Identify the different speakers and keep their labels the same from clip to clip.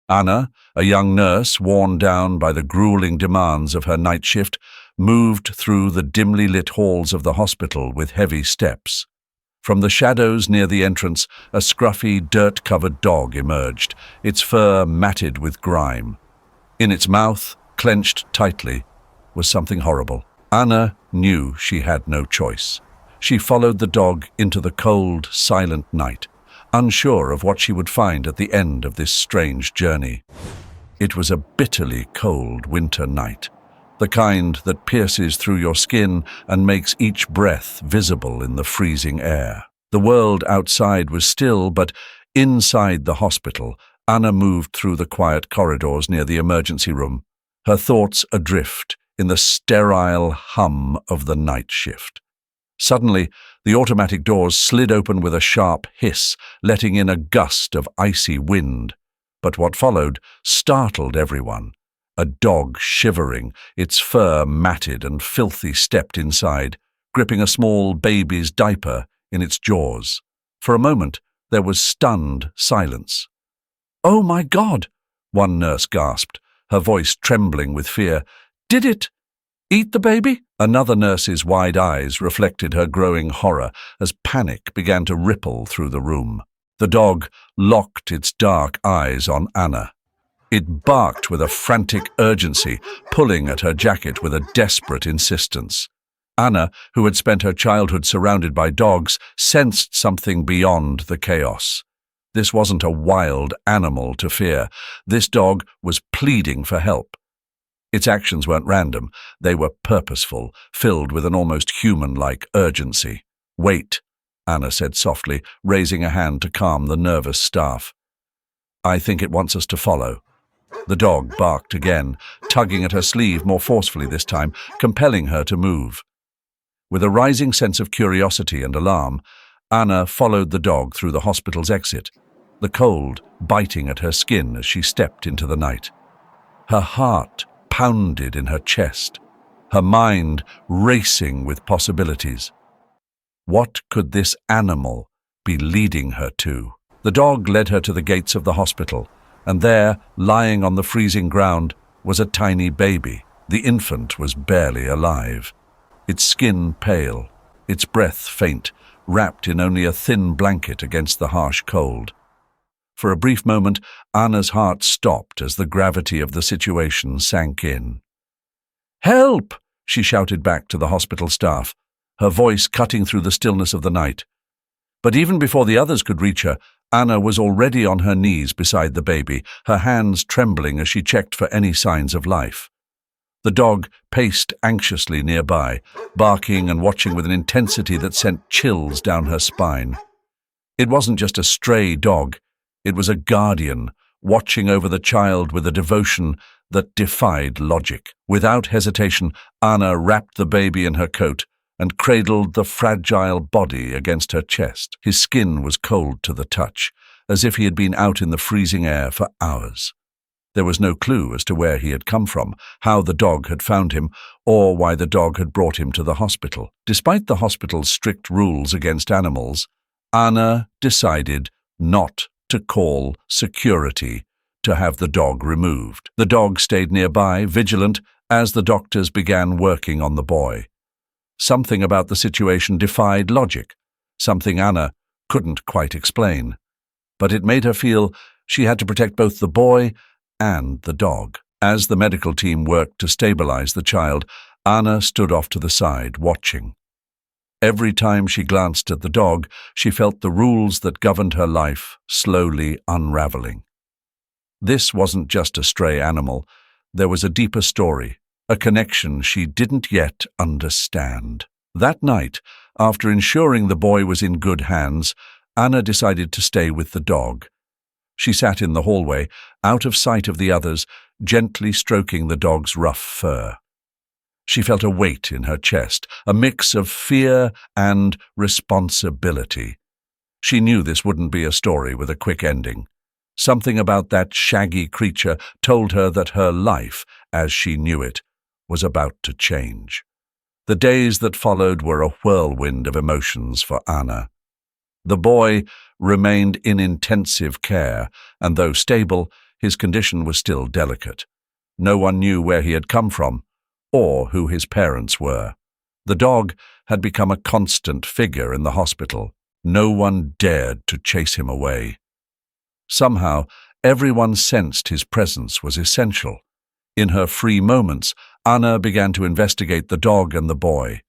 Speaker 1: Anna, a young nurse worn down by the grueling demands of her night shift, moved through the dimly lit halls of the hospital with heavy steps. From the shadows near the entrance, a scruffy, dirt-covered dog emerged, its fur matted with grime. In its mouth, clenched tightly, was something horrible. Anna knew she had no choice. She followed the dog into the cold, silent night, unsure of what she would find at the end of this strange journey. It was a bitterly cold winter night, the kind that pierces through your skin and makes each breath visible in the freezing air. The world outside was still, but inside the hospital, Anna moved through the quiet corridors near the emergency room, her thoughts adrift in the sterile hum of the night shift. Suddenly, the automatic doors slid open with a sharp hiss, letting in a gust of icy wind. But what followed startled everyone. A dog shivering, its fur matted and filthy, stepped inside, gripping a small baby's diaper in its jaws. For a moment, there was stunned silence. "Oh my God!" one nurse gasped, her voice trembling with fear. "Did it eat the baby?" Another nurse's wide eyes reflected her growing horror as panic began to ripple through the room. The dog locked its dark eyes on Anna. It barked with a frantic urgency, pulling at her jacket with a desperate insistence. Anna, who had spent her childhood surrounded by dogs, sensed something beyond the chaos. This wasn't a wild animal to fear. This dog was pleading for help. Its actions weren't random. They were purposeful, filled with an almost human-like urgency. "Wait," Anna said softly, raising a hand to calm the nervous staff. "I think it wants us to follow." The dog barked again, tugging at her sleeve more forcefully this time, compelling her to move. With a rising sense of curiosity and alarm, Anna followed the dog through the hospital's exit, the cold biting at her skin as she stepped into the night. Her heart pounded in her chest, her mind racing with possibilities. What could this animal be leading her to? The dog led her to the gates of the hospital, and there, lying on the freezing ground, was a tiny baby. The infant was barely alive, its skin pale, its breath faint, wrapped in only a thin blanket against the harsh cold. For a brief moment, Anna's heart stopped as the gravity of the situation sank in. "Help!" she shouted back to the hospital staff, her voice cutting through the stillness of the night. But even before the others could reach her, Anna was already on her knees beside the baby, her hands trembling as she checked for any signs of life. The dog paced anxiously nearby, barking and watching with an intensity that sent chills down her spine. It wasn't just a stray dog. It was a guardian, watching over the child with a devotion that defied logic. Without hesitation, Anna wrapped the baby in her coat and cradled the fragile body against her chest. His skin was cold to the touch, as if he had been out in the freezing air for hours. There was no clue as to where he had come from, how the dog had found him, or why the dog had brought him to the hospital. Despite the hospital's strict rules against animals, Anna decided not to call security to have the dog removed. The dog stayed nearby, vigilant, as the doctors began working on the boy. Something about the situation defied logic, something Anna couldn't quite explain. But it made her feel she had to protect both the boy and the dog. As the medical team worked to stabilize the child, Anna stood off to the side, watching. Every time she glanced at the dog, she felt the rules that governed her life slowly unraveling. This wasn't just a stray animal. There was a deeper story, a connection she didn't yet understand. That night, after ensuring the boy was in good hands, Anna decided to stay with the dog. She sat in the hallway, out of sight of the others, gently stroking the dog's rough fur. She felt a weight in her chest, a mix of fear and responsibility. She knew this wouldn't be a story with a quick ending. Something about that shaggy creature told her that her life, as she knew it, was about to change. The days that followed were a whirlwind of emotions for Anna. The boy remained in intensive care, and though stable, His condition was still delicate. No one knew where he had come from, or who his parents were. The dog had become a constant figure in the hospital. No one dared to chase him away. Somehow, everyone sensed his presence was essential. In her free moments, Anna began to investigate the dog and the boy.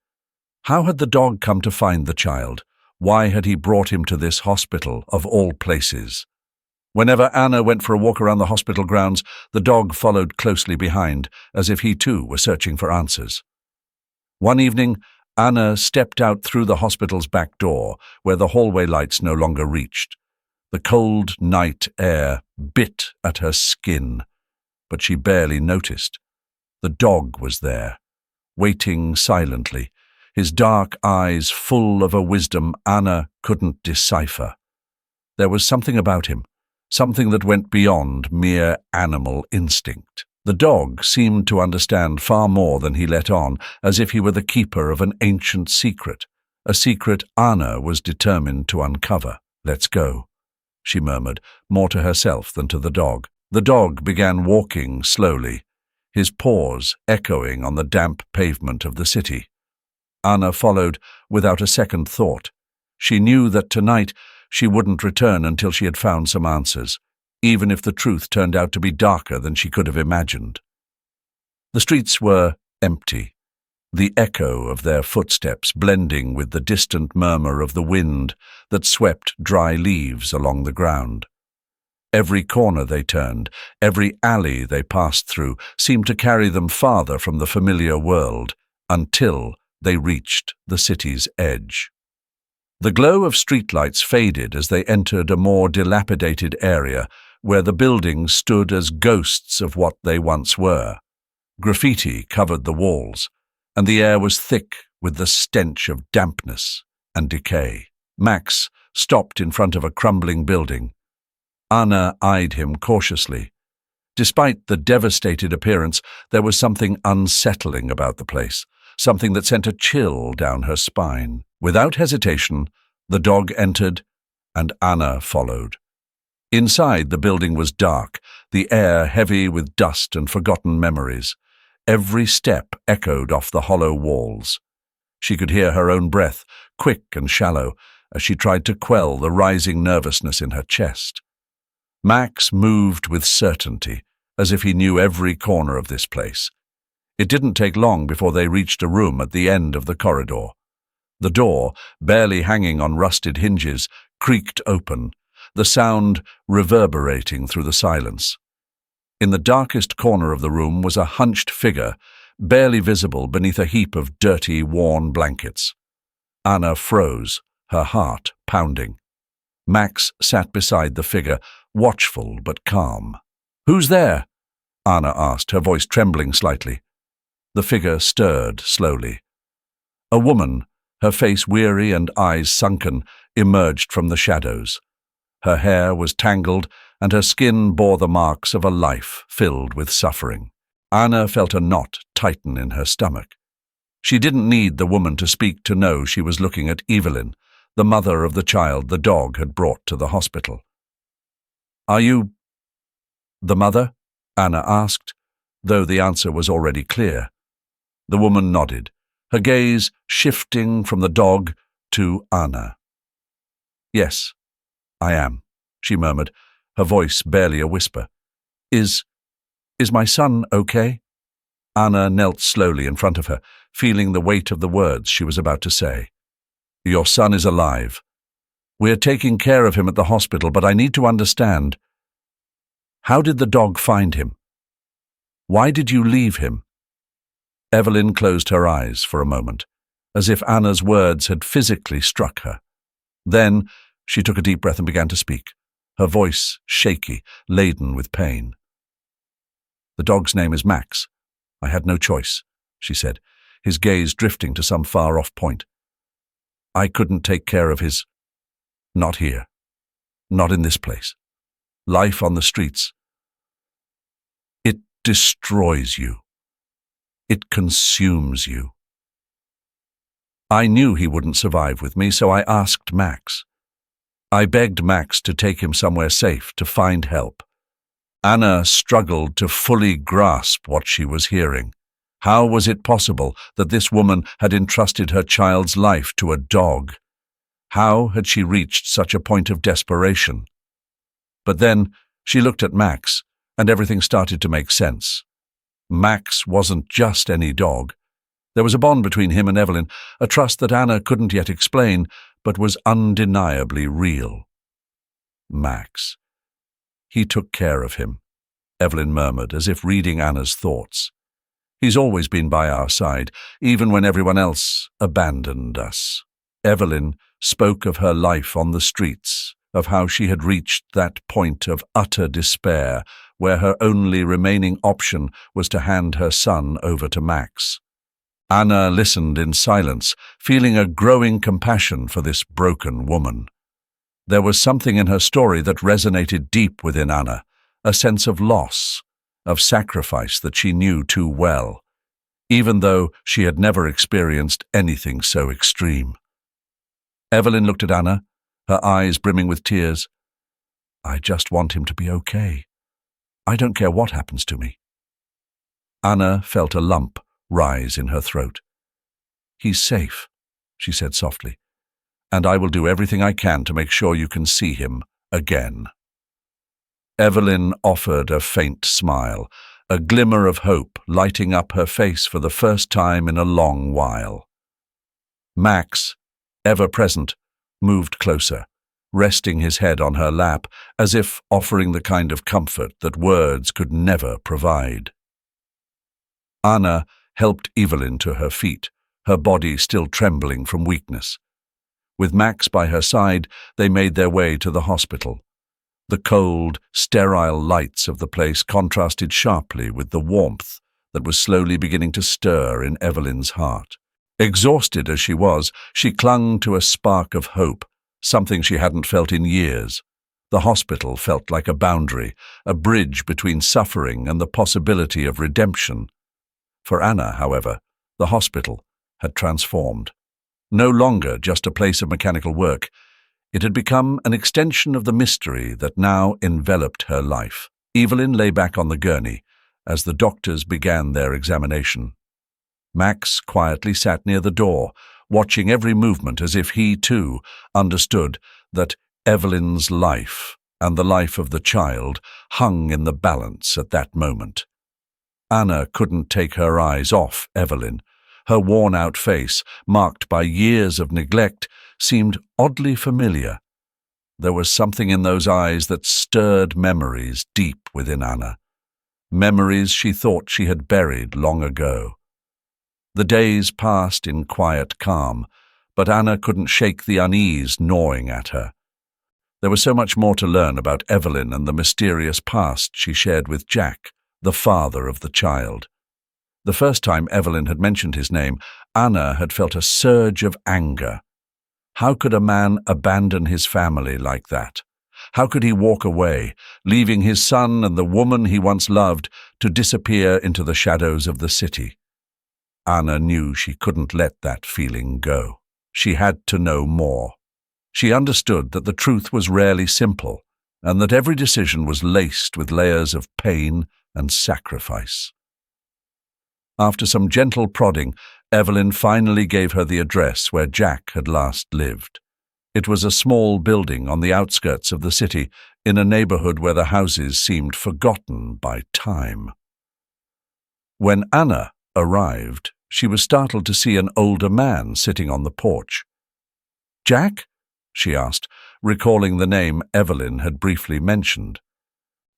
Speaker 1: How had the dog come to find the child? Why had he brought him to this hospital, of all places? Whenever Anna went for a walk around the hospital grounds, the dog followed closely behind, as if he too were searching for answers. One evening, Anna stepped out through the hospital's back door, where the hallway lights no longer reached. The cold night air bit at her skin, but she barely noticed. The dog was there, waiting silently, his dark eyes full of a wisdom Anna couldn't decipher. There was something about him, something that went beyond mere animal instinct. The dog seemed to understand far more than he let on, as if he were the keeper of an ancient secret, a secret Anna was determined to uncover. "Let's go," she murmured, more to herself than to the dog. The dog began walking slowly, his paws echoing on the damp pavement of the city. Anna followed without a second thought. She knew that tonight she wouldn't return until she had found some answers, even if the truth turned out to be darker than she could have imagined. The streets were empty, the echo of their footsteps blending with the distant murmur of the wind that swept dry leaves along the ground. Every corner they turned, every alley they passed through, seemed to carry them farther from the familiar world, until they reached the city's edge. The glow of streetlights faded as they entered a more dilapidated area, where the buildings stood as ghosts of what they once were. Graffiti covered the walls, and the air was thick with the stench of dampness and decay. Max stopped in front of a crumbling building. Anna eyed him cautiously. Despite the devastated appearance, there was something unsettling about the place, something that sent a chill down her spine. Without hesitation, the dog entered, and Anna followed. Inside, the building was dark, the air heavy with dust and forgotten memories. Every step echoed off the hollow walls. She could hear her own breath, quick and shallow, as she tried to quell the rising nervousness in her chest. Max moved with certainty, as if he knew every corner of this place. It didn't take long before they reached a room at the end of the corridor. The door, barely hanging on rusted hinges, creaked open, the sound reverberating through the silence. In the darkest corner of the room was a hunched figure, barely visible beneath a heap of dirty, worn blankets. Anna froze, her heart pounding. Max sat beside the figure, watchful but calm. "Who's there?" Anna asked, her voice trembling slightly. The figure stirred slowly. A woman, her face weary and eyes sunken, emerged from the shadows. Her hair was tangled, and her skin bore the marks of a life filled with suffering. Anna felt a knot tighten in her stomach. She didn't need the woman to speak to know she was looking at Evelyn, the mother of the child the dog had brought to the hospital. "Are you the mother?" Anna asked, though the answer was already clear. The woman nodded, her gaze shifting from the dog to Anna. "Yes, I am," she murmured, her voice barely a whisper. Is my son okay?" Anna knelt slowly in front of her, feeling the weight of the words she was about to say. "Your son is alive. We're taking care of him at the hospital, but I need to understand. How did the dog find him? Why did you leave him?" Evelyn closed her eyes for a moment, as if Anna's words had physically struck her. Then she took a deep breath and began to speak, her voice shaky, laden with pain. "The dog's name is Max. I had no choice," she said, his gaze drifting to some far-off point. "I couldn't take care of his... Not here. Not in this place. Life on the streets. It destroys you. It consumes you. I knew he wouldn't survive with me, so I asked Max. I begged Max to take him somewhere safe, to find help. Anna struggled to fully grasp what she was hearing. How was it possible that this woman had entrusted her child's life to a dog? How had she reached such a point of desperation? But then she looked at Max, and everything started to make sense. Max wasn't just any dog. There was a bond between him and Evelyn, a trust that Anna couldn't yet explain, but was undeniably real. Max. He took care of him, Evelyn murmured, as if reading Anna's thoughts. He's always been by our side, even when everyone else abandoned us. Evelyn spoke of her life on the streets, of how she had reached that point of utter despair where her only remaining option was to hand her son over to Max. Anna listened in silence, feeling a growing compassion for this broken woman. There was something in her story that resonated deep within Anna, a sense of loss, of sacrifice that she knew too well, even though she had never experienced anything so extreme. Evelyn looked at Anna, her eyes brimming with tears. "I just want him to be okay. I don't care what happens to me." Anna felt a lump rise in her throat. "He's safe," she said softly, "and I will do everything I can to make sure you can see him again." Evelyn offered a faint smile, a glimmer of hope lighting up her face for the first time in a long while. Max, ever present, moved closer, resting his head on her lap, as if offering the kind of comfort that words could never provide. Anna helped Evelyn to her feet, her body still trembling from weakness. With Max by her side, they made their way to the hospital. The cold, sterile lights of the place contrasted sharply with the warmth that was slowly beginning to stir in Evelyn's heart. Exhausted as she was, she clung to a spark of hope, something she hadn't felt in years. The hospital felt like a boundary, a bridge between suffering and the possibility of redemption. For Anna, however, the hospital had transformed. No longer just a place of mechanical work, it had become an extension of the mystery that now enveloped her life. Evelyn lay back on the gurney as the doctors began their examination. Max quietly sat near the door, watching every movement as if he, too, understood that Evelyn's life and the life of the child hung in the balance at that moment. Anna couldn't take her eyes off Evelyn. Her worn-out face, marked by years of neglect, seemed oddly familiar. There was something in those eyes that stirred memories deep within Anna, memories she thought she had buried long ago. The days passed in quiet calm, but Anna couldn't shake the unease gnawing at her. There was so much more to learn about Evelyn and the mysterious past she shared with Jack, the father of the child. The first time Evelyn had mentioned his name, Anna had felt a surge of anger. How could a man abandon his family like that? How could he walk away, leaving his son and the woman he once loved to disappear into the shadows of the city? Anna knew she couldn't let that feeling go. She had to know more. She understood that the truth was rarely simple, and that every decision was laced with layers of pain and sacrifice. After some gentle prodding, Evelyn finally gave her the address where Jack had last lived. It was a small building on the outskirts of the city, in a neighborhood where the houses seemed forgotten by time. When Anna arrived, she was startled to see an older man sitting on the porch. "Jack?" she asked, recalling the name Evelyn had briefly mentioned.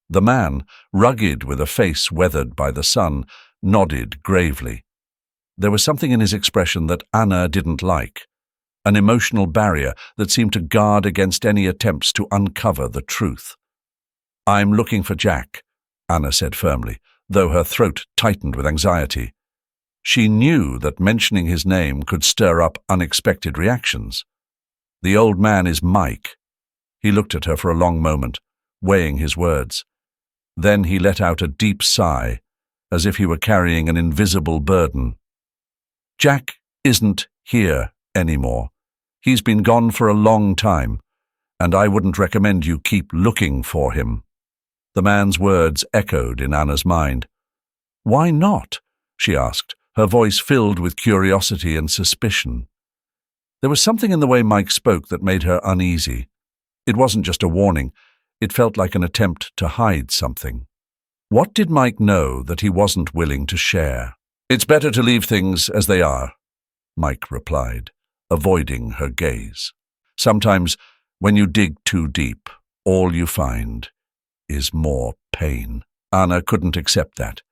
Speaker 1: The man, rugged with a face weathered by the sun, nodded gravely. There was something in his expression that Anna didn't like, an emotional barrier that seemed to guard against any attempts to uncover the truth. "I'm looking for Jack," Anna said firmly, though her throat tightened with anxiety. She knew that mentioning his name could stir up unexpected reactions. "The old man is Mike." He looked at her for a long moment, weighing his words. Then he let out a deep sigh, as if he were carrying an invisible burden. "Jack isn't here anymore. He's been gone for a long time, and I wouldn't recommend you keep looking for him." The man's words echoed in Anna's mind. "Why not?" she asked, her voice filled with curiosity and suspicion. There was something in the way Mike spoke that made her uneasy. It wasn't just a warning. It felt like an attempt to hide something. What did Mike know that he wasn't willing to share? "It's better to leave things as they are," Mike replied, avoiding her gaze. "Sometimes, when you dig too deep, all you find is more pain." Anna couldn't accept that.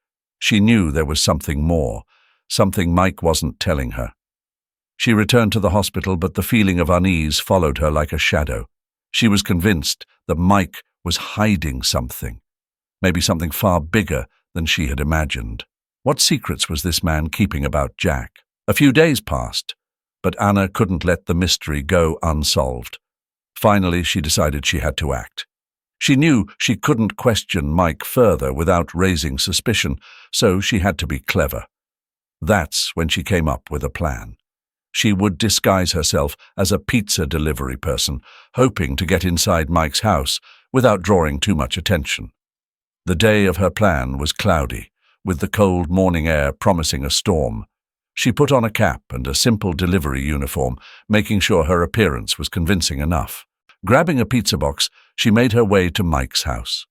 Speaker 1: She knew there was something more, something Mike wasn't telling her. She returned to the hospital, but the feeling of unease followed her like a shadow. She was convinced that Mike was hiding something, maybe something far bigger than she had imagined. What secrets was this man keeping about Jack? A few days passed, but Anna couldn't let the mystery go unsolved. Finally, she decided she had to act. She knew she couldn't question Mike further without raising suspicion, so she had to be clever. That's when she came up with a plan. She would disguise herself as a pizza delivery person, hoping to get inside Mike's house without drawing too much attention. The day of her plan was cloudy, with the cold morning air promising a storm. She put on a cap and a simple delivery uniform, making sure her appearance was convincing enough. Grabbing a pizza box, she made her way to Mike's house.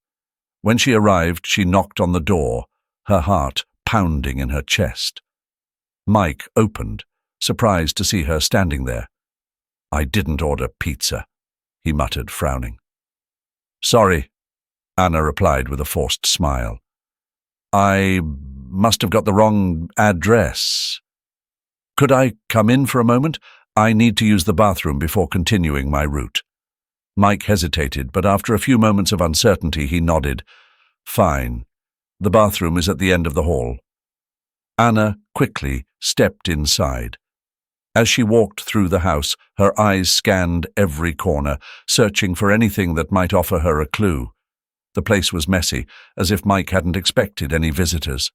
Speaker 1: When she arrived, she knocked on the door, her heart pounding in her chest. Mike opened, surprised to see her standing there. "I didn't order pizza," he muttered, frowning. "Sorry," Anna replied with a forced smile. "I must have got the wrong address. Could I come in for a moment? I need to use the bathroom before continuing my route." Mike hesitated, but after a few moments of uncertainty, he nodded. "Fine. The bathroom is at the end of the hall." Anna quickly stepped inside. As she walked through the house, her eyes scanned every corner, searching for anything that might offer her a clue. The place was messy, as if Mike hadn't expected any visitors.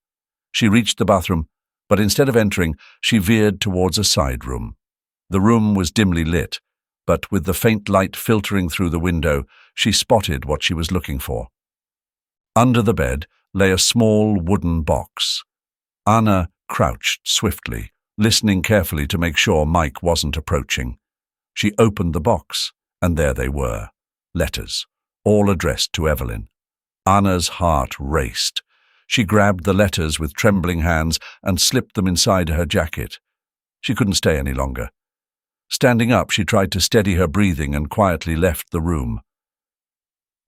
Speaker 1: She reached the bathroom, but instead of entering, she veered towards a side room. The room was dimly lit, but with the faint light filtering through the window, she spotted what she was looking for. Under the bed lay a small wooden box. Anna crouched swiftly, listening carefully to make sure Mike wasn't approaching. She opened the box, and there they were, letters, all addressed to Evelyn. Anna's heart raced. She grabbed the letters with trembling hands and slipped them inside her jacket. She couldn't stay any longer. Standing up, she tried to steady her breathing and quietly left the room.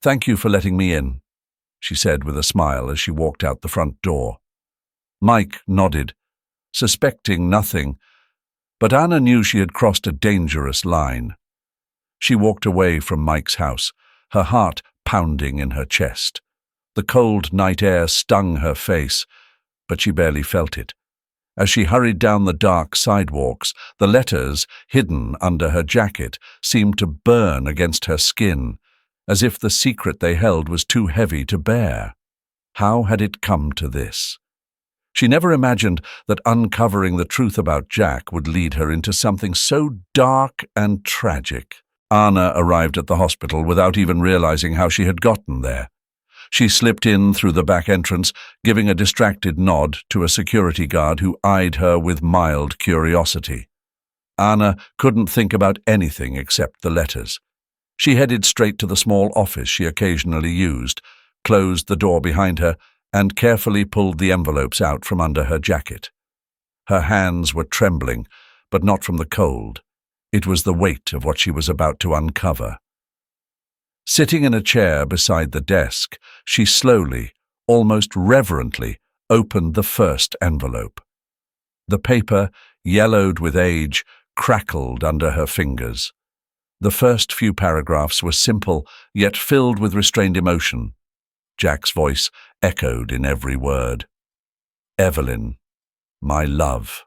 Speaker 1: "Thank you for letting me in," she said with a smile as she walked out the front door. Mike nodded, suspecting nothing, but Anna knew she had crossed a dangerous line. She walked away from Mike's house, her heart pounding in her chest. The cold night air stung her face, but she barely felt it. As she hurried down the dark sidewalks, the letters, hidden under her jacket, seemed to burn against her skin, as if the secret they held was too heavy to bear. How had it come to this? She never imagined that uncovering the truth about Jack would lead her into something so dark and tragic. Anna arrived at the hospital without even realizing how she had gotten there. She slipped in through the back entrance, giving a distracted nod to a security guard who eyed her with mild curiosity. Anna couldn't think about anything except the letters. She headed straight to the small office she occasionally used, closed the door behind her, and carefully pulled the envelopes out from under her jacket. Her hands were trembling, but not from the cold. It was the weight of what she was about to uncover. Sitting in a chair beside the desk, she slowly, almost reverently, opened the first envelope. The paper, yellowed with age, crackled under her fingers. The first few paragraphs were simple, yet filled with restrained emotion. Jack's voice echoed in every word. "Evelyn, my love."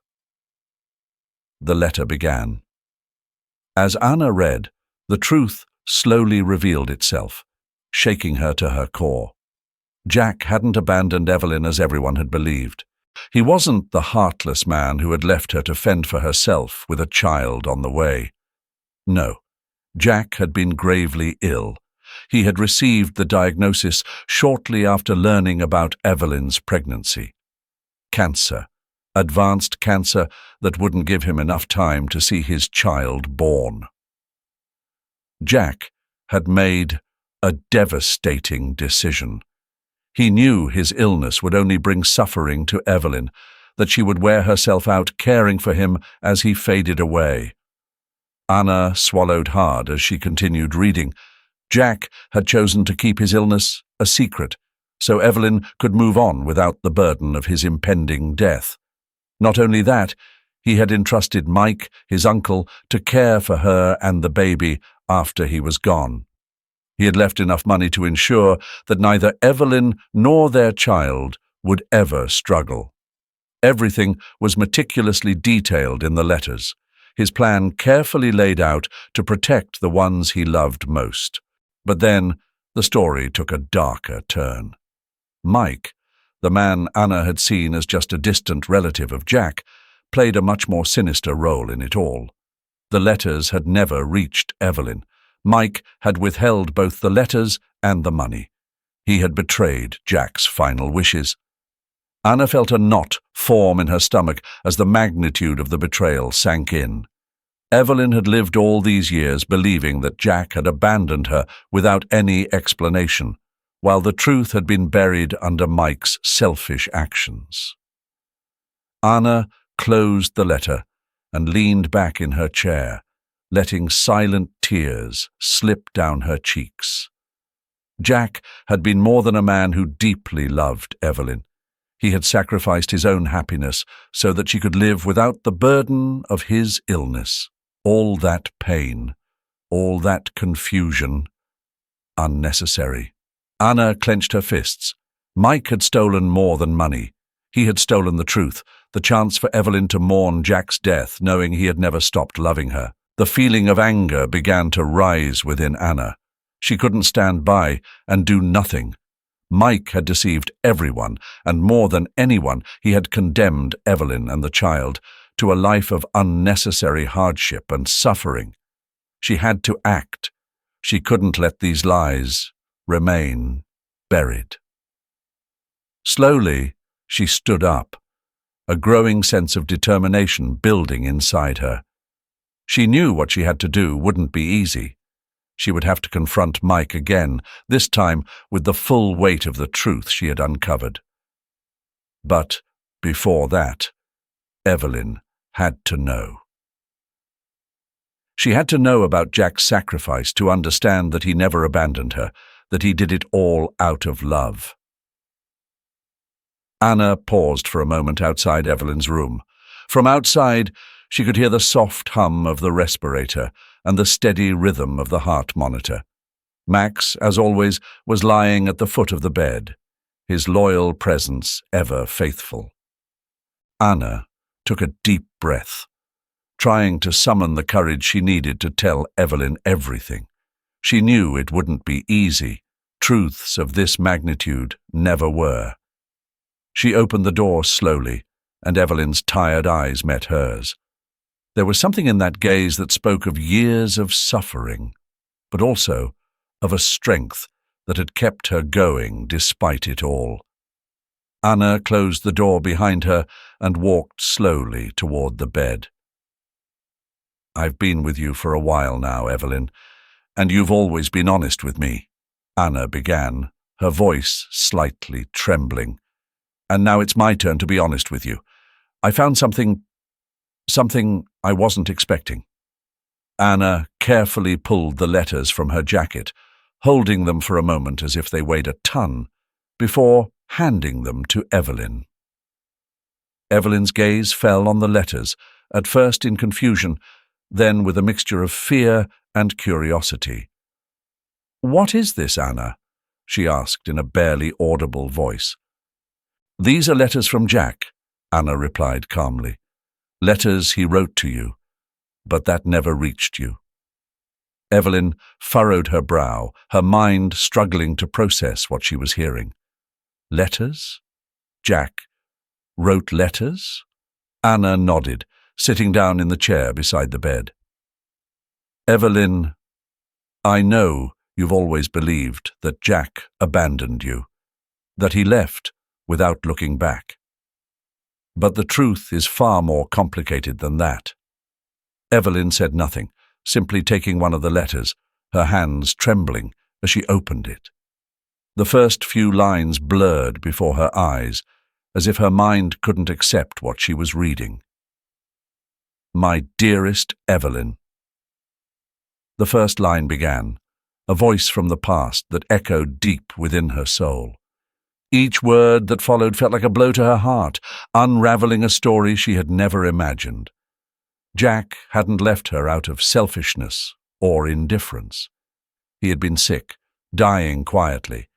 Speaker 1: The letter began. As Anna read, the truth slowly revealed itself, shaking her to her core. Jack hadn't abandoned Evelyn as everyone had believed. He wasn't the heartless man who had left her to fend for herself with a child on the way. No, Jack had been gravely ill. He had received the diagnosis shortly after learning about Evelyn's pregnancy. Cancer. Advanced cancer that wouldn't give him enough time to see his child born. Jack had made a devastating decision. He knew his illness would only bring suffering to Evelyn, that she would wear herself out caring for him as he faded away. Anna swallowed hard as she continued reading. Jack had chosen to keep his illness a secret, so Evelyn could move on without the burden of his impending death. Not only that, he had entrusted Mike, his uncle, to care for her and the baby after he was gone. He had left enough money to ensure that neither Evelyn nor their child would ever struggle. Everything was meticulously detailed in the letters, his plan carefully laid out to protect the ones he loved most. But then the story took a darker turn. Mike, the man Anna had seen as just a distant relative of Jack, played a much more sinister role in it all. The letters had never reached Evelyn. Mike had withheld both the letters and the money. He had betrayed Jack's final wishes. Anna felt a knot form in her stomach as the magnitude of the betrayal sank in. Evelyn had lived all these years believing that Jack had abandoned her without any explanation, while the truth had been buried under Mike's selfish actions. Anna closed the letter and leaned back in her chair, letting silent tears slip down her cheeks. Jack had been more than a man who deeply loved Evelyn. He had sacrificed his own happiness so that she could live without the burden of his illness. All that pain, all that confusion, unnecessary. Anna clenched her fists. Mike had stolen more than money. He had stolen the truth, the chance for Evelyn to mourn Jack's death, knowing he had never stopped loving her. The feeling of anger began to rise within Anna. She couldn't stand by and do nothing. Mike had deceived everyone, and more than anyone, he had condemned Evelyn and the child to a life of unnecessary hardship and suffering. She had to act. She couldn't let these lies remain buried. Slowly, she stood up, a growing sense of determination building inside her. She knew what she had to do wouldn't be easy. She would have to confront Mike again, this time with the full weight of the truth she had uncovered. But before that, Evelyn had to know. She had to know about Jack's sacrifice to understand that he never abandoned her, that he did it all out of love. Anna paused for a moment outside Evelyn's room. From outside, she could hear the soft hum of the respirator and the steady rhythm of the heart monitor. Max, as always, was lying at the foot of the bed, his loyal presence ever faithful. Anna took a deep breath, trying to summon the courage she needed to tell Evelyn everything. She knew it wouldn't be easy. Truths of this magnitude never were. She opened the door slowly, and Evelyn's tired eyes met hers. There was something in that gaze that spoke of years of suffering, but also of a strength that had kept her going despite it all. Anna closed the door behind her and walked slowly toward the bed. "I've been with you for a while now, Evelyn, and you've always been honest with me," Anna began, her voice slightly trembling. "And now it's my turn to be honest with you. I found something I wasn't expecting." Anna carefully pulled the letters from her jacket, holding them for a moment as if they weighed a ton, before handing them to Evelyn. Evelyn's gaze fell on the letters, at first in confusion, then with a mixture of fear and curiosity. "What is this, Anna?" she asked in a barely audible voice. "These are letters from Jack," Anna replied calmly. "Letters he wrote to you, but that never reached you." Evelyn furrowed her brow, her mind struggling to process what she was hearing. Letters? Jack wrote letters? Anna nodded, sitting down in the chair beside the bed. "Evelyn, I know You've always believed that Jack abandoned you, that he left without looking back. But the truth is far more complicated than that. Evelyn said nothing, simply taking one of the letters, her hands trembling as she opened it. The first few lines blurred before her eyes, as if her mind couldn't accept what she was reading. My dearest Evelyn. The first line began, a voice from the past that echoed deep within her soul. Each word that followed felt like a blow to her heart, unraveling a story she had never imagined. Jack hadn't left her out of selfishness or indifference. He had been sick, dying quietly,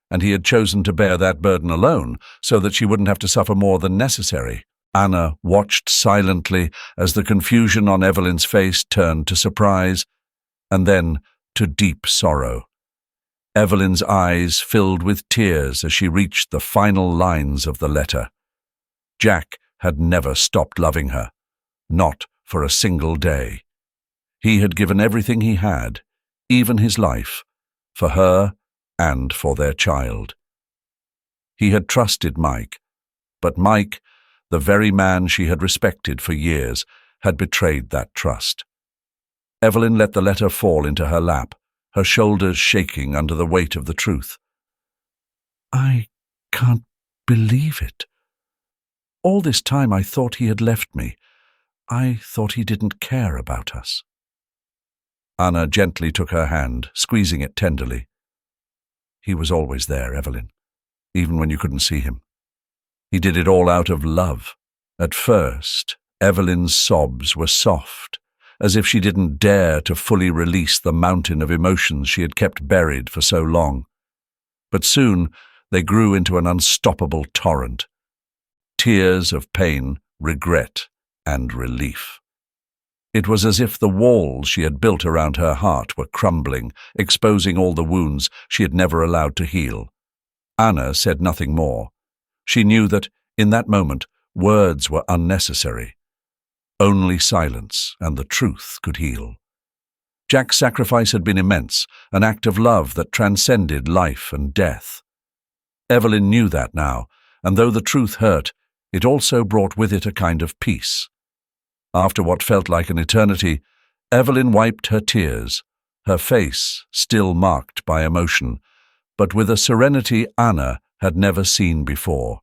Speaker 1: and he had chosen to bear that burden alone so that she wouldn't have to suffer more than necessary. Anna watched silently as the confusion on Evelyn's face turned to surprise, and then to deep sorrow. Evelyn's eyes filled with tears as she reached the final lines of the letter. Jack had never stopped loving her, not for a single day. He had given everything he had, even his life, for her and for their child. He had trusted Mike, but Mike, the very man she had respected for years, had betrayed that trust. Evelyn let the letter fall into her lap, her shoulders shaking under the weight of the truth. I can't believe it. All this time I thought he had left me. I thought he didn't care about us. Anna gently took her hand, squeezing it tenderly. He was always there, Evelyn, even when you couldn't see him. He did it all out of love. At first, Evelyn's sobs were soft, as if she didn't dare to fully release the mountain of emotions she had kept buried for so long. But soon they grew into an unstoppable torrent. Tears of pain, regret, and relief. It was as if the walls she had built around her heart were crumbling, exposing all the wounds she had never allowed to heal. Anna said nothing more. She knew that, in that moment, words were unnecessary. Only silence and the truth could heal. Jack's sacrifice had been immense, an act of love that transcended life and death. Evelyn knew that now, and though the truth hurt, it also brought with it a kind of peace. After what felt like an eternity, Evelyn wiped her tears, her face still marked by emotion, but with a serenity Anna had never seen before.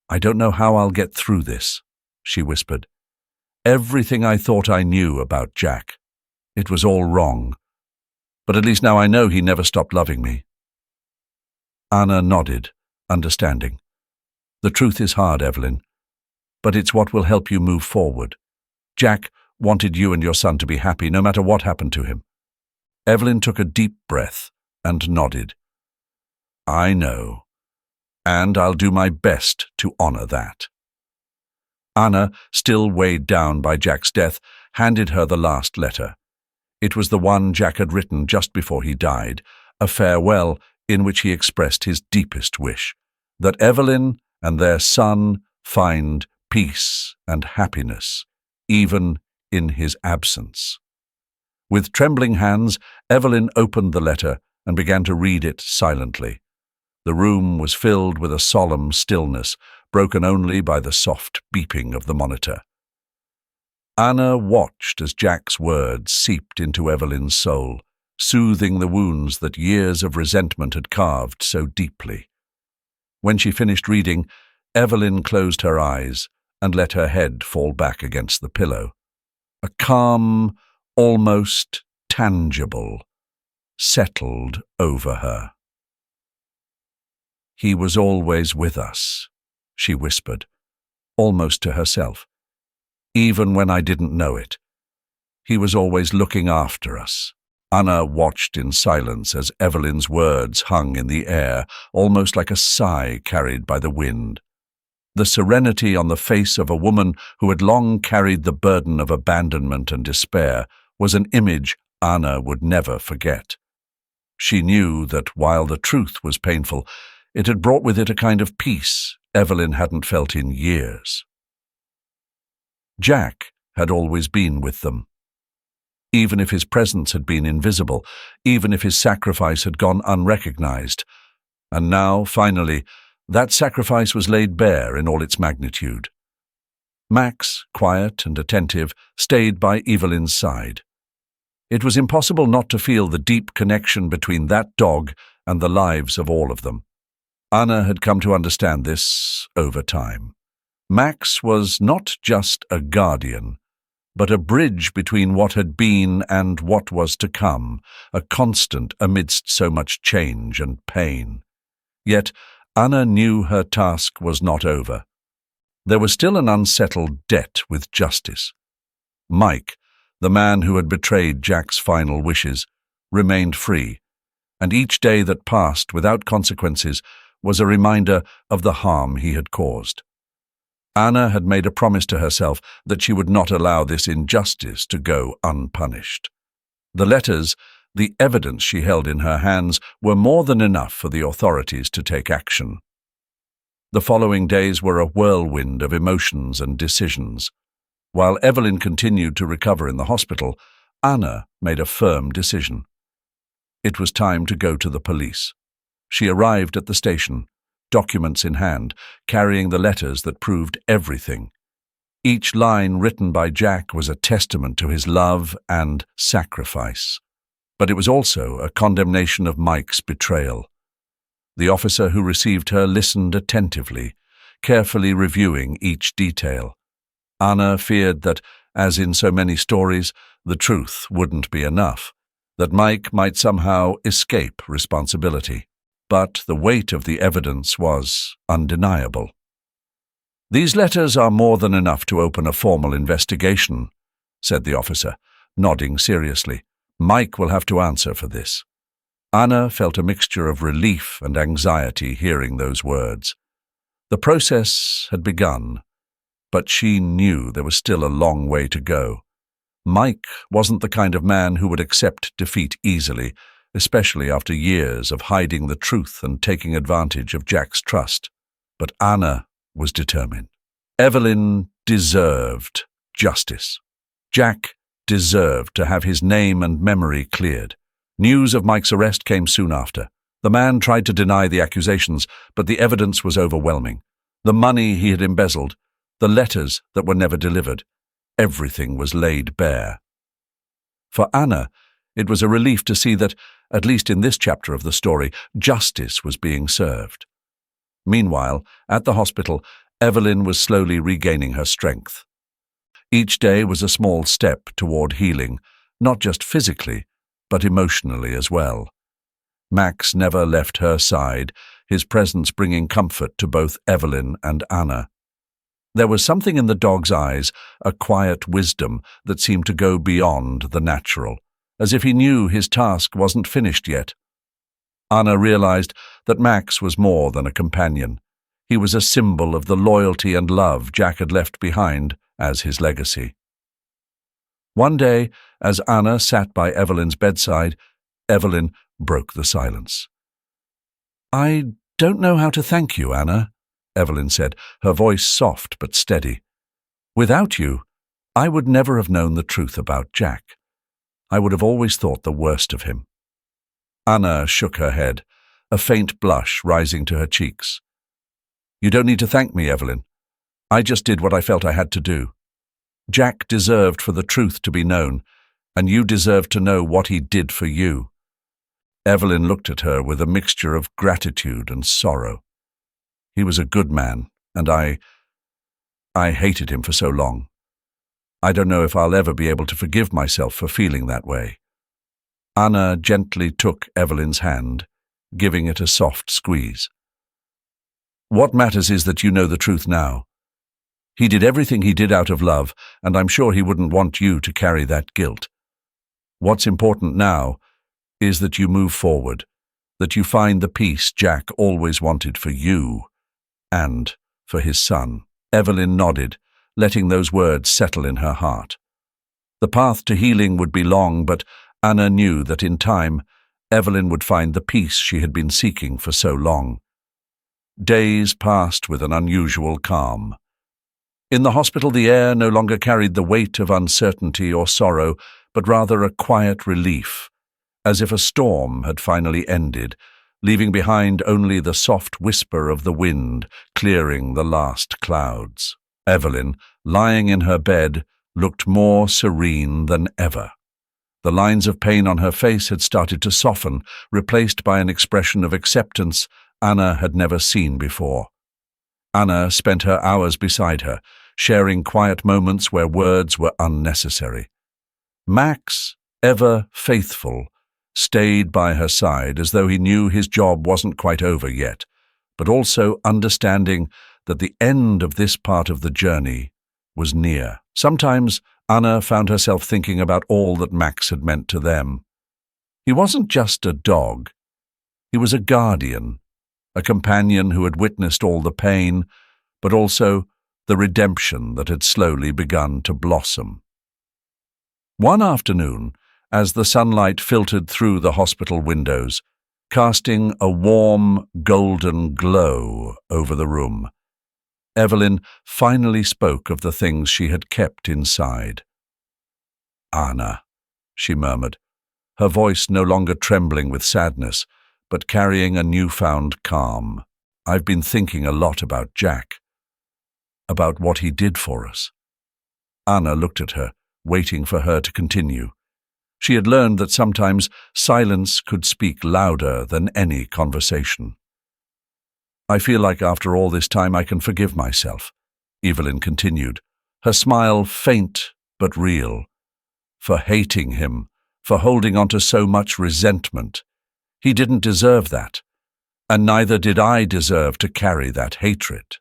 Speaker 1: I don't know how I'll get through this, she whispered. Everything I thought I knew about Jack. It was all wrong. But at least now I know he never stopped loving me. Anna nodded, understanding. The truth is hard, Evelyn, but it's what will help you move forward. Jack wanted you and your son to be happy no matter what happened to him. Evelyn took a deep breath and nodded. I know, and I'll do my best to honor that. Anna, still weighed down by Jack's death, handed her the last letter. It was the one Jack had written just before he died, a farewell in which he expressed his deepest wish, that Evelyn and their son find peace and happiness, even in his absence. With trembling hands, Evelyn opened the letter and began to read it silently. The room was filled with a solemn stillness, broken only by the soft beeping of the monitor. Anna watched as Jack's words seeped into Evelyn's soul, soothing the wounds that years of resentment had carved so deeply. When she finished reading, Evelyn closed her eyes and let her head fall back against the pillow. A calm, almost tangible, settled over her. He was always with us, she whispered, almost to herself. Even when I didn't know it. He was always looking after us. Anna watched in silence as Evelyn's words hung in the air, almost like a sigh carried by the wind. The serenity on the face of a woman who had long carried the burden of abandonment and despair was an image Anna would never forget. She knew that while the truth was painful, it had brought with it a kind of peace Evelyn hadn't felt in years. Jack had always been with them. even if his presence had been invisible, even if his sacrifice had gone unrecognized. And now, finally, that sacrifice was laid bare in all its magnitude. Max, quiet and attentive, stayed by Evelyn's side. It was impossible not to feel the deep connection between that dog and the lives of all of them. Anna had come to understand this over time. Max was not just a guardian, but a bridge between what had been and what was to come, a constant amidst so much change and pain. Yet Anna knew her task was not over. There was still an unsettled debt with justice. Mike, the man who had betrayed Jack's final wishes, remained free, and each day that passed without consequences was a reminder of the harm he had caused. Anna had made a promise to herself that she would not allow this injustice to go unpunished. The letters, the evidence she held in her hands, were more than enough for the authorities to take action. The following days were a whirlwind of emotions and decisions. While Evelyn continued to recover in the hospital, Anna made a firm decision. It was time to go to the police. She arrived at the station, documents in hand, carrying the letters that proved everything. Each line written by Jack was a testament to his love and sacrifice. But it was also a condemnation of Mike's betrayal. The officer who received her listened attentively, carefully reviewing each detail. Anna feared that, as in so many stories, the truth wouldn't be enough, that Mike might somehow escape responsibility. But the weight of the evidence was undeniable. "These letters are more than enough to open a formal investigation," said the officer, nodding seriously. "Mike will have to answer for this." Anna felt a mixture of relief and anxiety hearing those words. The process had begun, but she knew there was still a long way to go. Mike wasn't the kind of man who would accept defeat easily, especially after years of hiding the truth and taking advantage of Jack's trust. But Anna was determined. Evelyn deserved justice. Jack deserved to have his name and memory cleared. News of Mike's arrest came soon after. The man tried to deny the accusations, but the evidence was overwhelming. The money he had embezzled, the letters that were never delivered, everything was laid bare. For Anna, it was a relief to see that, at least in this chapter of the story, justice was being served. Meanwhile, at the hospital, Evelyn was slowly regaining her strength. Each day was a small step toward healing, not just physically, but emotionally as well. Max never left her side, his presence bringing comfort to both Evelyn and Anna. There was something in the dog's eyes, a quiet wisdom that seemed to go beyond the natural, as if he knew his task wasn't finished yet. Anna realized that Max was more than a companion. He was a symbol of the loyalty and love Jack had left behind as his legacy. One day, as Anna sat by Evelyn's bedside, Evelyn broke the silence. "I don't know how to thank you, Anna," Evelyn said, her voice soft but steady. "Without you, I would never have known the truth about Jack. I would have always thought the worst of him." Anna shook her head, a faint blush rising to her cheeks. "You don't need to thank me, Evelyn. I just did what I felt I had to do. Jack deserved for the truth to be known, and you deserve to know what he did for you." Evelyn looked at her with a mixture of gratitude and sorrow. "He was a good man, and I hated him for so long. I don't know if I'll ever be able to forgive myself for feeling that way." Anna gently took Evelyn's hand, giving it a soft squeeze. "What matters is that you know the truth now. He did everything he did out of love, and I'm sure he wouldn't want you to carry that guilt. What's important now is that you move forward, that you find the peace Jack always wanted for you and for his son." Evelyn nodded, letting those words settle in her heart. The path to healing would be long, but Anna knew that in time, Evelyn would find the peace she had been seeking for so long. Days passed with an unusual calm. In the hospital, the air no longer carried the weight of uncertainty or sorrow, but rather a quiet relief, as if a storm had finally ended, leaving behind only the soft whisper of the wind clearing the last clouds. Evelyn, lying in her bed, looked more serene than ever. The lines of pain on her face had started to soften, replaced by an expression of acceptance Anna had never seen before. Anna spent her hours beside her, sharing quiet moments where words were unnecessary. Max, ever faithful, stayed by her side as though he knew his job wasn't quite over yet, but also understanding that the end of this part of the journey was near. Sometimes Anna found herself thinking about all that Max had meant to them. He wasn't just a dog. He was a guardian, a companion who had witnessed all the pain, but also the redemption that had slowly begun to blossom. One afternoon, as the sunlight filtered through the hospital windows, casting a warm, golden glow over the room, Evelyn finally spoke of the things she had kept inside. "Anna," she murmured, her voice no longer trembling with sadness, but carrying a newfound calm. "I've been thinking a lot about Jack, about what he did for us." Anna looked at her, waiting for her to continue. She had learned that sometimes silence could speak louder than any conversation. "I feel like after all this time I can forgive myself," Evelyn continued, her smile faint but real. "For hating him, for holding on to so much resentment. He didn't deserve that, and neither did I deserve to carry that hatred."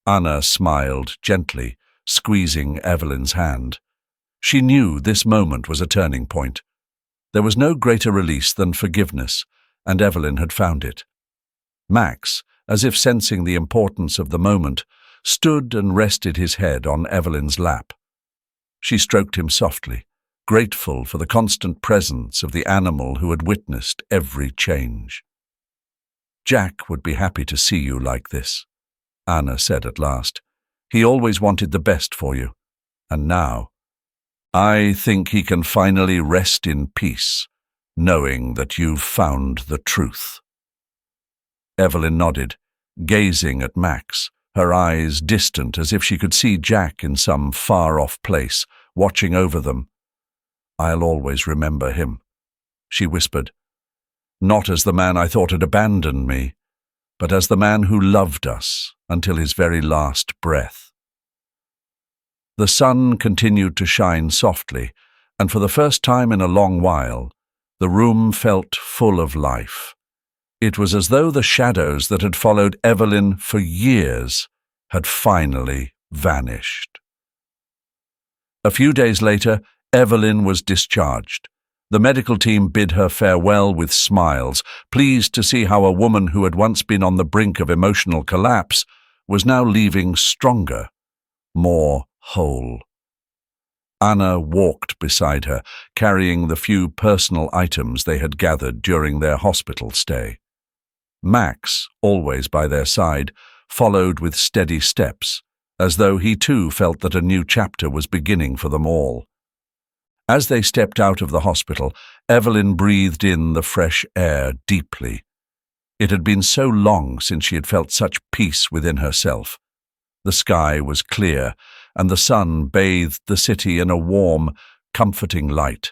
Speaker 1: Anna smiled gently, squeezing Evelyn's hand. She knew this moment was a turning point. There was no greater release than forgiveness, and Evelyn had found it. Max, as if sensing the importance of the moment, stood and rested his head on Evelyn's lap. She stroked him softly, grateful for the constant presence of the animal who had witnessed every change. "Jack would be happy to see you like this," Anna said at last. "He always wanted the best for you, and now I think he can finally rest in peace, knowing that you've found the truth." Evelyn nodded, gazing at Max, her eyes distant as if she could see Jack in some far-off place, watching over them. "I'll always remember him," she whispered. "Not as the man I thought had abandoned me, but as the man who loved us until his very last breath." The sun continued to shine softly, and for the first time in a long while, the room felt full of life. It was as though the shadows that had followed Evelyn for years had finally vanished. A few days later, Evelyn was discharged. The medical team bid her farewell with smiles, pleased to see how a woman who had once been on the brink of emotional collapse was now leaving stronger, more whole. Anna walked beside her, carrying the few personal items they had gathered during their hospital stay. Max, always by their side, followed with steady steps, as though he too felt that a new chapter was beginning for them all. As they stepped out of the hospital, Evelyn breathed in the fresh air deeply. It had been so long since she had felt such peace within herself. The sky was clear, and the sun bathed the city in a warm, comforting light.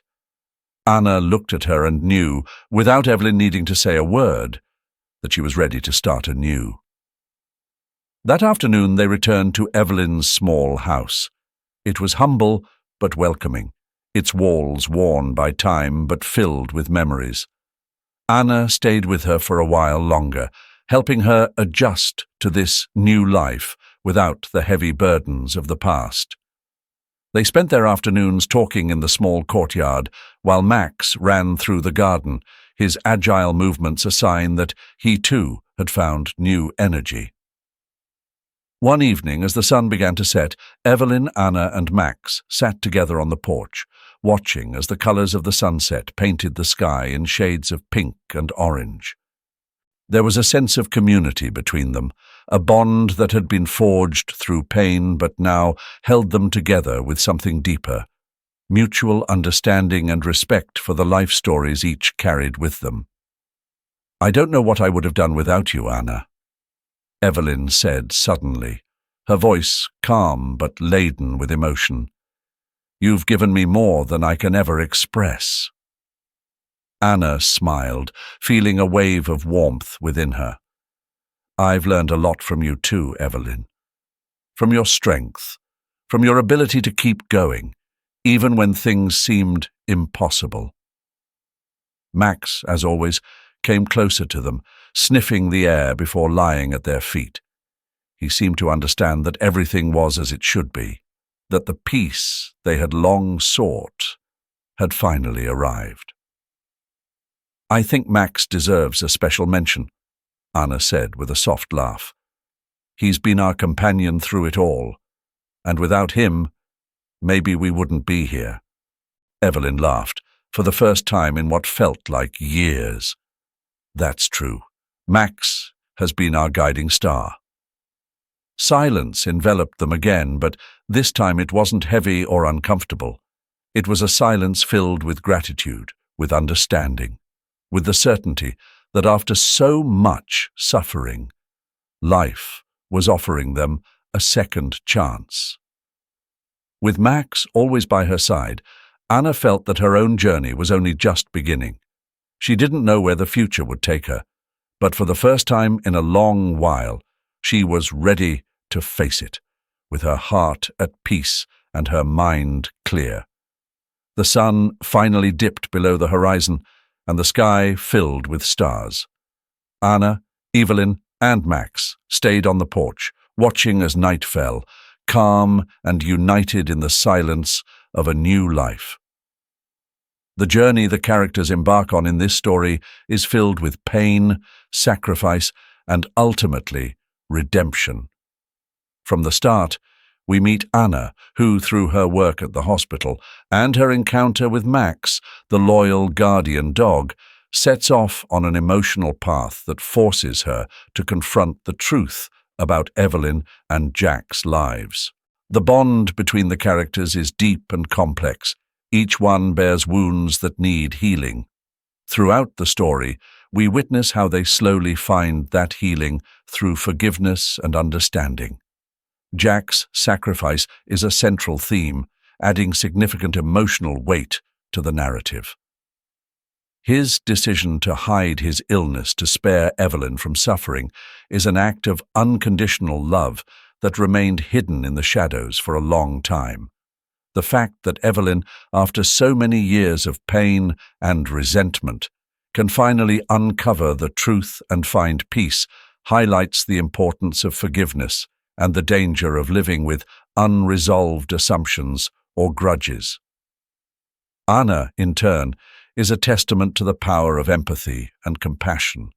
Speaker 1: Anna looked at her and knew, without Evelyn needing to say a word, that she was ready to start anew. That afternoon they returned to Evelyn's small house. It was humble but welcoming, its walls worn by time but filled with memories. Anna stayed with her for a while longer, helping her adjust to this new life without the heavy burdens of the past. They spent their afternoons talking in the small courtyard, while Max ran through the garden, his agile movements a sign that he too had found new energy. One evening, as the sun began to set, Evelyn, Anna, and Max sat together on the porch, watching as the colors of the sunset painted the sky in shades of pink and orange. There was a sense of community between them, a bond that had been forged through pain but now held them together with something deeper, mutual understanding and respect for the life stories each carried with them. "I don't know what I would have done without you, Anna," Evelyn said suddenly, her voice calm but laden with emotion. "You've given me more than I can ever express." Anna smiled, feeling a wave of warmth within her. "I've learned a lot from you too, Evelyn. From your strength, from your ability to keep going, even when things seemed impossible." Max, as always, came closer to them, sniffing the air before lying at their feet. He seemed to understand that everything was as it should be, that the peace they had long sought had finally arrived. "I think Max deserves a special mention," Anna said with a soft laugh. "He's been our companion through it all, and without him, maybe we wouldn't be here." Evelyn laughed, for the first time in what felt like years. "That's true. Max has been our guiding star." Silence enveloped them again, but this time it wasn't heavy or uncomfortable. It was a silence filled with gratitude, with understanding, with the certainty that after so much suffering, life was offering them a second chance. With Max always by her side, Anna felt that her own journey was only just beginning. She didn't know where the future would take her, but for the first time in a long while, she was ready to face it, with her heart at peace and her mind clear. The sun finally dipped below the horizon, and the sky filled with stars. Anna, Evelyn, and Max stayed on the porch, watching as night fell, calm and united in the silence of a new life. The journey the characters embark on in this story is filled with pain, sacrifice, and ultimately redemption. From the start, we meet Anna, who, through her work at the hospital and her encounter with Max, the loyal guardian dog, sets off on an emotional path that forces her to confront the truth about Evelyn and Jack's lives. The bond between the characters is deep and complex. Each one bears wounds that need healing. Throughout the story, we witness how they slowly find that healing through forgiveness and understanding. Jack's sacrifice is a central theme, adding significant emotional weight to the narrative. His decision to hide his illness to spare Evelyn from suffering is an act of unconditional love that remained hidden in the shadows for a long time. The fact that Evelyn, after so many years of pain and resentment, can finally uncover the truth and find peace highlights the importance of forgiveness and the danger of living with unresolved assumptions or grudges. Anna, in turn, is a testament to the power of empathy and compassion.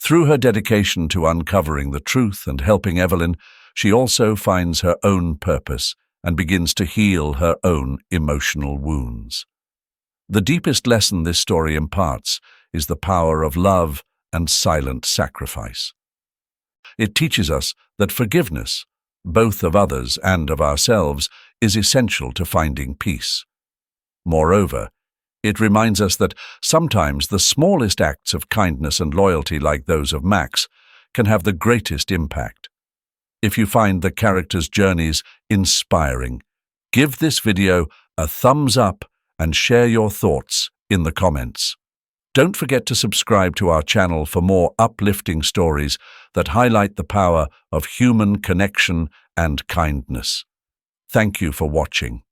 Speaker 1: Through her dedication to uncovering the truth and helping Evelyn, she also finds her own purpose and begins to heal her own emotional wounds. The deepest lesson this story imparts is the power of love and silent sacrifice. It teaches us that forgiveness, both of others and of ourselves, is essential to finding peace. Moreover, it reminds us that sometimes the smallest acts of kindness and loyalty, like those of Max, can have the greatest impact. If you find the characters' journeys inspiring, give this video a thumbs up and share your thoughts in the comments. Don't forget to subscribe to our channel for more uplifting stories that highlight the power of human connection and kindness. Thank you for watching.